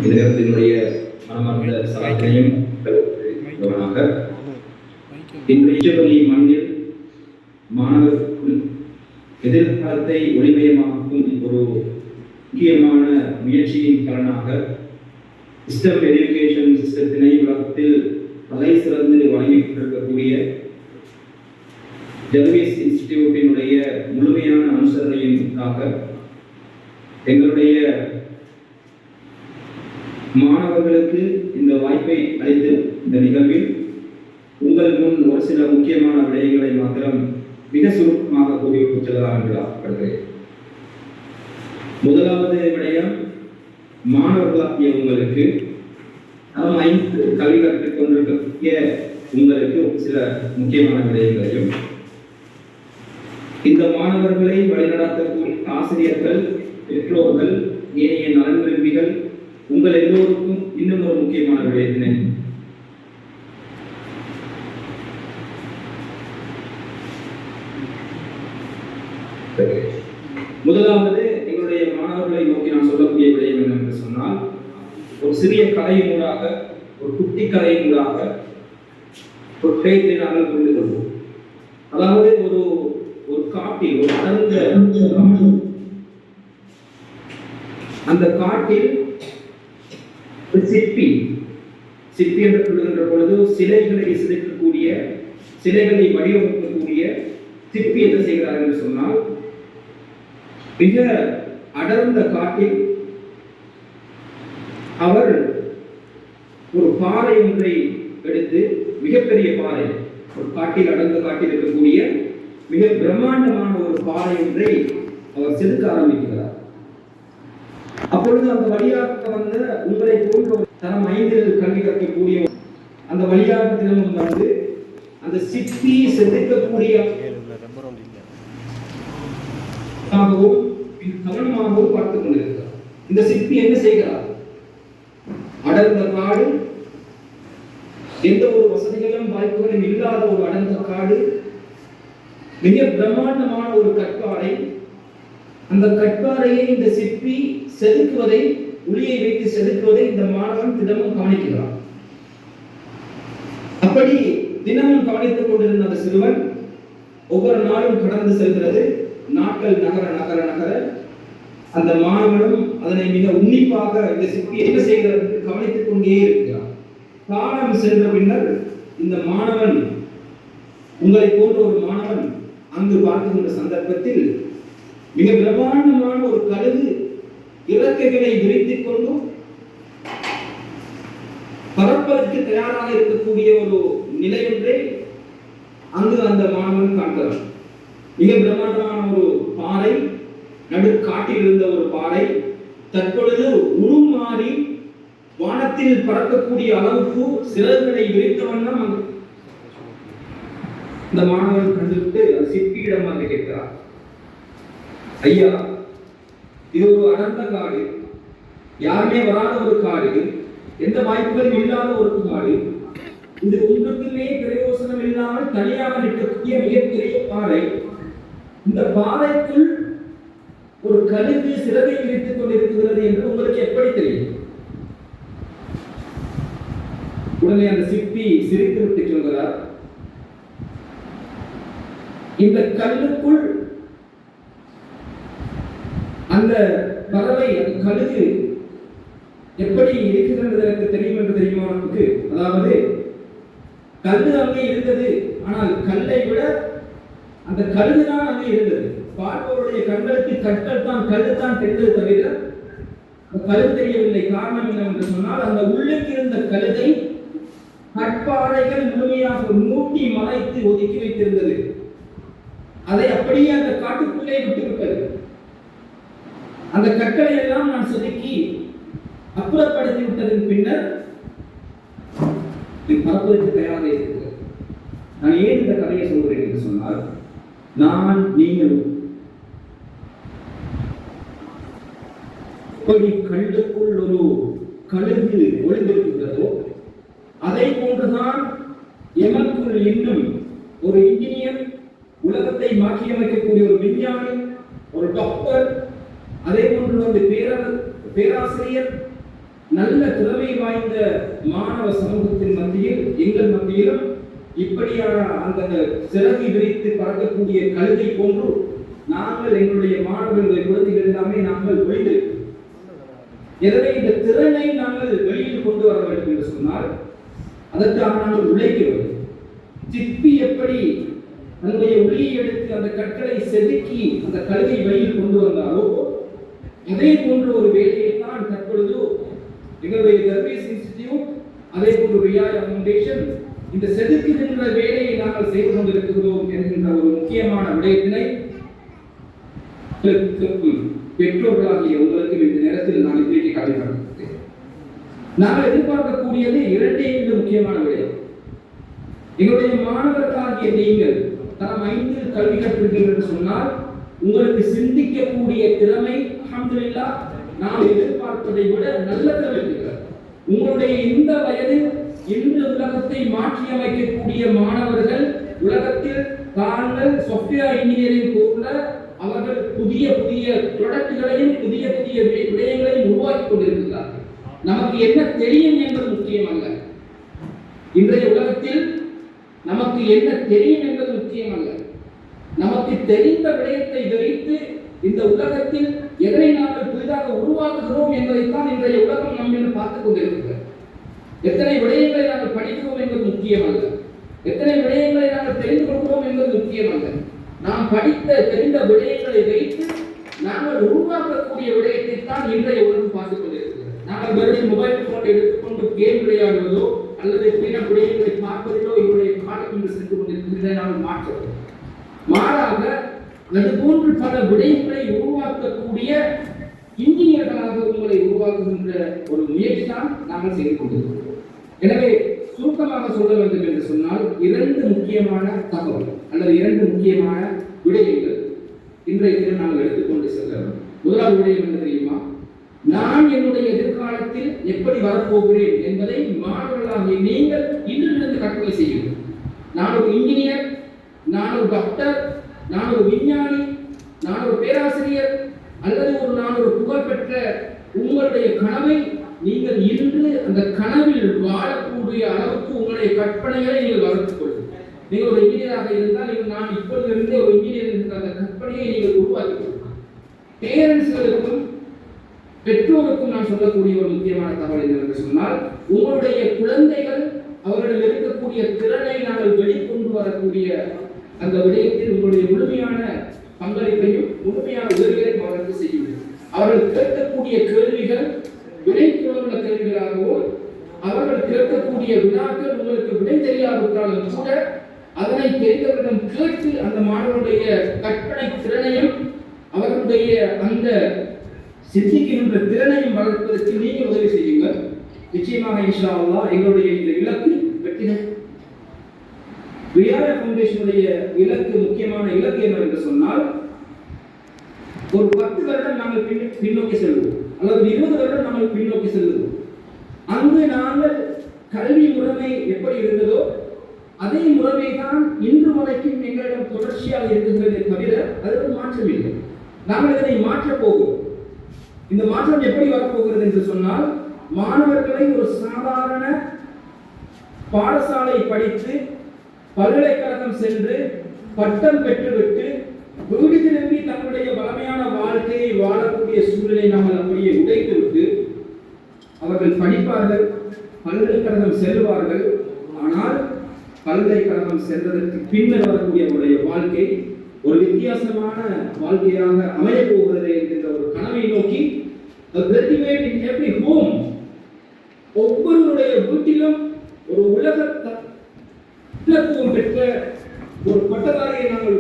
இதனுடைய மனமார்ந்த சாதனையும் இன்றைய பள்ளி மண்ணில் மாணவர்கள் எதிர்காலத்தை ஒளிமயமாக்கும் ஒரு முக்கியமான முயற்சியின் பலனாக சிஸ்டம் எஜுகேஷன் சிஸ்டத்தினை உலகத்தில் தலை சிறந்து வழங்கிக்கொண்டிருக்கக்கூடிய ஜெர்விஸ் இன்ஸ்டிடியூட்டினுடைய முழுமையான அனுசரணையின்காக எங்களுடைய மாணவர்களுக்கு இந்த வாய்ப்பை அளித்து இந்த நிகழ்வில் உங்கள் முன் ஒரு சில முக்கியமான விடயங்களை மாத்திரம் மிக சுருக்கமாக கூறிவிட்டு செல்லலாம் என்று ஆசைப்படுகிறேன். முதலாவது விடயம், மாணவர்களாகிய உங்களுக்கு கல்வி கற்றுக் கொண்டிருக்கக்கூடிய உங்களுக்கு சில முக்கியமான விடயங்களையும், இந்த மாணவர்களை வழிநடத்தக்கூடிய ஆசிரியர்கள், பெற்றோர்கள், ஏனைய நலன் விரும்பிகள் உங்கள் எல்லோருக்கும் இன்னும் ஒரு முக்கியமான விடயத்தினை முதலாவது எங்களுடைய மாணவர்களை நோக்கி நான் சொல்லக்கூடிய விடயம் என்னவென்று சொன்னால், ஒரு சிறிய கதையின் மூலமாக, ஒரு குட்டி கதையின் மூலமாக ஒரு விடயத்தை நாங்கள் புரிந்து கொள்வோம். அதாவது ஒரு காட்டில், ஒரு அடர்ந்த அந்த காட்டில் ஒரு சிற்பி என்று சொல்லுகின்ற பொழுது சிலைகளை சிதைக்கக்கூடிய, சிலைகளை வடிவமைக்கக்கூடிய சிற்பி என்ன செய்கிறார் என்று சொன்னால், மிக அடர்ந்த காட்டில் அவர் ஒரு பாறை ஒன்றை எடுத்து, மிகப்பெரிய பாறை, ஒரு காட்டில் அடர்ந்த காட்டில் இருக்கக்கூடிய மிக பிரம்மாண்டமான ஒரு பாறை ஒன்றை அவர் செதுக்க ஆரம்பிக்கிறார். அப்பொழுது அந்த வழியாக வந்த உங்களை போன்ற தரம் 5 கல்வி கற்கக்கூடிய அந்த வழியாக தினமும் வந்து அந்த சிற்பி செதுக்கக்கூடிய கவனமாகவும் பார்த்துக் கொண்டிருக்கிறார். இந்த சிற்பி என்ன செய்கிறார்? அடர்ந்த காடு, எந்த ஒரு வசதிகளும் வாய்ப்புகளும் இல்லாத ஒரு அடர்ந்த காடு, மிக பிரம்மாண்டமான ஒரு கற்பாறை. அந்த கற்பாறையை இந்த சிற்பி செதுக்குவதை, உளியை வைத்து செதுக்குவதை இந்த மாணவன் தினமும் கவனிக்கிறார். அப்படி தினமும் கவனித்துக் கொண்டிருந்த அந்த சிறுவன் ஒவ்வொரு நாளும் கடந்து செல்கிறது. நாட்கள் நகர நகர நகர அந்த மாணவனும் அதனை மிக உன்னிப்பாக இந்த சிற்பி என்ன செய்கிறது கவனித்துக் கொண்டே இருக்கிறார். காலம் சென்ற பின்னர் இந்த மாணவன், உங்களை போன்ற ஒரு மாணவன் அங்கு பார்க்கின்ற சந்தர்ப்பத்தில் மிக பிரம்மாண்டமான ஒரு கழுகு இறக்கைகளை விரித்துக் கொண்டும் பறப்பதற்கு தயாராக இருக்கக்கூடிய ஒரு நிலை ஒன்றை அங்கு அந்த மாணவன் காண்கிறார். மிக பிரம்மாண்டமான ஒரு பாறை, நடுக்காட்டில் இருந்த ஒரு பாறை தற்பொழுது உருமாறி வானத்தில் பறக்கக்கூடிய அளவுக்கு சிறகுகளை விரித்த வண்ணம் இந்த மாணவன் கண்டுவிட்டு சிற்பியிடம் வந்து கேட்கிறார், ஐயா, இது ஒரு அடர்ந்த காடு, யாருமே வராத ஒரு காடு, எந்த வாய்ப்புகளும் இல்லாத ஒரு காடு, இது ஒன்றுக்குமே பிரயோசனம் இல்லாமல் தனியாக நிற்கக்கூடிய மிகப்பெரிய பாறை. இந்த பாறைக்குள் ஒரு கழுகு சிறகை விரித்துக் கொண்டிருக்கிறது என்று உங்களுக்கு எப்படி தெரியும்? உடனே அந்த சிற்பி சிரித்து விட்டு சொல்கிறார், இந்த கல்லுக்குள் அந்த பறவை, அந்த கழுகு எப்படி இருக்கிறது எனக்கு தெரியும் என்று தெரியுமா உனக்கு? அதாவது கல்லு அங்கே இருந்தது, ஆனால் கல்லை விட அந்த கழுகுதான் அங்கே இருந்தது. பார்ப்பவருடைய கண்களுக்கு கற்கள் தான், கல்லு தான் தெரிந்தது தவிர கழுகு தெரியவில்லை. காரணம் என்னவென்று சொன்னால், அந்த உள்ளுக்கு இருந்த கழுதை கற்பாறைகள் முழுமையாக மூட்டி மறைத்து ஒதுக்கி வைத்திருந்தது. அதை அப்படியே அந்த காட்டுக்குள்ளே விட்டுவிட்டது. அந்த கற்களை எல்லாம் நான் செதுக்கி அப்புறப்படுத்தி விட்டதன் பின்னர் பறப்பதற்கு தயாராக இருக்கிறது. நான் ஏன் இந்த கதையை சொல்கிறேன் என்று சொன்னால், நான் நீங்கள் எப்படி கல்லுக்குள் ஒரு கழுகு ஒளிந்திருக்கின்றதோ அதை போன்றுதான் எமக்குள் இன்னும் ஒரு இன்ஜினியர், உலகத்தை மாற்றியமைக்கக்கூடிய ஒரு விஞ்ஞானி, ஒரு டாக்டர், அதே போன்று வந்து பேராசிரியர், நல்ல திறமை வாய்ந்த மாணவ சமூகத்தின் மத்தியில் எங்கள் மத்தியிலும் இப்படியான அந்த சிறகை விரித்து பறக்கக்கூடிய கழுதை போன்று நாங்கள் எங்களுடைய மாணவர்களுடைய குழந்தைகள் எல்லாமே நாங்கள் வெளியிட்டிருக்கிறோம். எனவே இந்த திறனை நாங்கள் வெளியில் கொண்டு வர வேண்டும் என்று சொன்னால் அதற்காக நாங்கள் உழைக்க வேண்டும். சிப்பி எப்படி தன்னுடைய ஒளியை எடுத்து அந்த கற்களை செதுக்கி அந்த கழுதை வெளியில் கொண்டு வந்தாரோ அதே போன்ற ஒரு வேலையை தான் தற்பொழுது எங்களுடைய தர்வேஸ் இன்ஸ்டிடியூட் அதே போன்று ரியாயா ஃபவுண்டேஷன் இந்த செதுக்குகின்ற வேலையை நாங்கள் செய்து கொண்டிருக்கிறோம் என்கின்ற ஒரு முக்கியமான விடயத்தினை பெற்றோர்களாகிய உங்களுக்கு இந்த நேரத்தில் நான் இன்றைக்கு காட்டுகிறேன். நாங்கள் எதிர்பார்க்கக்கூடியது இரண்டே முக்கியமான விடயம். எங்களுடைய மாணவர்களாகிய நீங்கள் தரம் 5 கல்வி கற்றீர்கள் என்று சொன்னால் உங்களுக்கு சிந்திக்கக்கூடிய திறமை அல்ஹம்துலில்லாஹ் நாம் எதிர்பார்ப்பதை விட நல்ல திறமை இருக்கிறது. உங்களுடைய இந்த வயதில் இன்று உலகத்தை மாற்றி அமைக்கக்கூடிய மாணவர்கள் உலகத்தில் தாங்கள் சாஃப்ட்வேர் இன்ஜினியரிங் போன்ற அவர்கள் புதிய புதிய ப்ராடக்ட்களையும் புதிய புதிய விடயங்களையும் உருவாக்கி கொண்டிருக்கிறார்கள். நமக்கு என்ன தெரியும் என்பது முக்கியமல்ல. இன்றைய உலகத்தில் நமக்கு என்ன தெரியும் என்பது முக்கியமல்ல. நமக்கு தெரிந்த விடயத்தை வைத்து இந்த உலகத்தில் எதை நாங்கள் புதிதாக உருவாக்குகிறோம் என்பதைத்தான் இன்றைய உலகம் நம்மிடம் பார்த்துக் கொண்டிருக்கிறது. எத்தனை விடயங்களை நாங்கள் படிக்கிறோம் என்பது முக்கியமல்ல. எத்தனை விடயங்களை நாங்கள் தெரிந்து கொள்கிறோம் என்பது முக்கியமல்ல. நாம் படித்த தெரிந்த விடயங்களை வைத்து நாங்கள் உருவாக்கக்கூடிய விடயத்தை தான் இன்றைய உலகம் பார்த்துக் கொண்டிருக்கிறது. நாங்கள் வெறும் மொபைல் போன் எடுத்துக்கொண்டு கேம் விளையாடுவதோ அல்லது பிற விடயங்களை பார்ப்பதிலோ இவருடைய காலம் என்று சென்று கொண்டிருக்கிறதை நாங்கள் மாற்றோம். மாறாக அது போன்று பல விடயங்களை உருவாக்கக்கூடிய இன்ஜினியர்களாக உங்களை உருவாக்குகின்ற ஒரு முயற்சி தான் நாங்கள் செய்து கொண்டிருக்கிறோம். எனவே சுருக்கமாக சொல்ல வேண்டும் என்று சொன்னால் 2 முக்கியமான தகவல் அல்லது 2 முக்கியமான விடயங்கள் இன்றைய தினம் நாங்கள் எடுத்துக்கொண்டு செல்கிறோம். முதலாவது விடயம் என்ன தெரியுமா? நான் என்னுடைய எதிர்காலத்தில் எப்படி வரப்போகிறேன் என்பதை மாணவர்களாகிய நீங்கள் இன்றிலிருந்து கற்பனை செய்யுங்கள். நான் ஒரு இன்ஜினியர், நான் ஒரு டாக்டர், நான் ஒரு விஞ்ஞானி, நான் ஒரு பேராசிரியர் அல்லது நான் ஒரு புகழ்பெற்ற உங்களுடைய கனவை நீங்கள் இன்று அந்த கனவில் வாழக்கூடிய அளவுக்கு உங்களுடைய கற்பனைகளை நீங்கள் வளர்த்துக் கொள்ளுங்கள். நீங்கள் ஒரு இன்ஜினியராக இருந்தால் நான் இப்பொழுதிருந்தே ஒரு இன்ஜினியர் என்ற அந்த கற்பனையை நீங்கள் உருவாக்கிக் கொள்ளுங்கள். பேரண்ட்ஸ்களுக்கும் பெற்றோருக்கும் நான் சொல்லக்கூடிய ஒரு முக்கியமான தகவல் என்னவென்று சொன்னால் உங்களுடைய குழந்தைகள் அவர்களிடம் இருக்கக்கூடிய திறனை நாங்கள் வெளிக்கொண்டு வரக்கூடிய அந்த விடயத்தில் உங்களுடைய முழுமையான பங்களிப்பையும் முழுமையான உதவிகளையும் அவர்களுக்கு செய்யுங்கள். அவர்கள் கேட்கக்கூடிய கேள்விகள் விடைக்குள்ள கேள்விகளாகவோ அவர்கள் கேட்கக்கூடிய வினாக்கள் உங்களுக்கு விடை தெரியாவிட்டாலும் கூட அதனை தெரிந்தவரிடம் கேட்டு அந்த மாணவருடைய கற்பனை திறனையும் அவர்களுடைய அந்த சிந்திக்கின்ற திறனையும் வளர்ப்பதற்கு நீங்கள் உதவி செய்யுங்கள். நிச்சயமாக இன்ஷா அல்லாஹ் எங்களுடைய இந்த இலக்கு வெற்றிகள். ரியாயா ஃபவுண்டேஷனுடைய இலக்கு முக்கியமான இலக்கு என்னவென்று சொன்னால் ஒரு 10 வருடம் நாங்கள் பின்னோக்கி செல்வோம் அல்லது 20 வருடம் நாங்கள் பின்னோக்கி செல்வோம். அங்கு நாங்கள் கல்வி முறைமை எப்படி இருந்ததோ அதே முறைமை தான் இன்று வரைக்கும் எங்களிடம் தொடர்ச்சியாக இருக்கின்றதே தவிர அதில் மாற்றம் இல்லை. நாங்கள் இதனை மாற்றப் போகிறோம். இந்த மாற்றம் எப்படி வரப்போகிறது என்று சொன்னால் மாணவர்களை ஒரு சாதாரண பாடசாலை படித்து பல்கலைக்கழகம் சென்று பட்டம் பெற்றுவிட்டு வீடு திரும்பி தங்களுடைய வளமையான வாழ்க்கையை வாழக்கூடிய சூழலை நாங்கள் அப்படியே உடைத்துவிட்டு அவர்கள் படிப்பார்கள், பல்கலைக்கழகம் செல்வார்கள். ஆனால் பல்கலைக்கழகம் சென்றதற்கு பின்னர் வரக்கூடிய அவருடைய வாழ்க்கை ஒரு வித்தியாசமான வாழ்க்கையாக அமைய போகிறது என்கின்ற ஒரு கனவை நோக்கி ஒவ்வொருவருடைய வீட்டிலும் ஒரு உலக பெற்ற ஒரு பட்டதாரியை நாங்கள்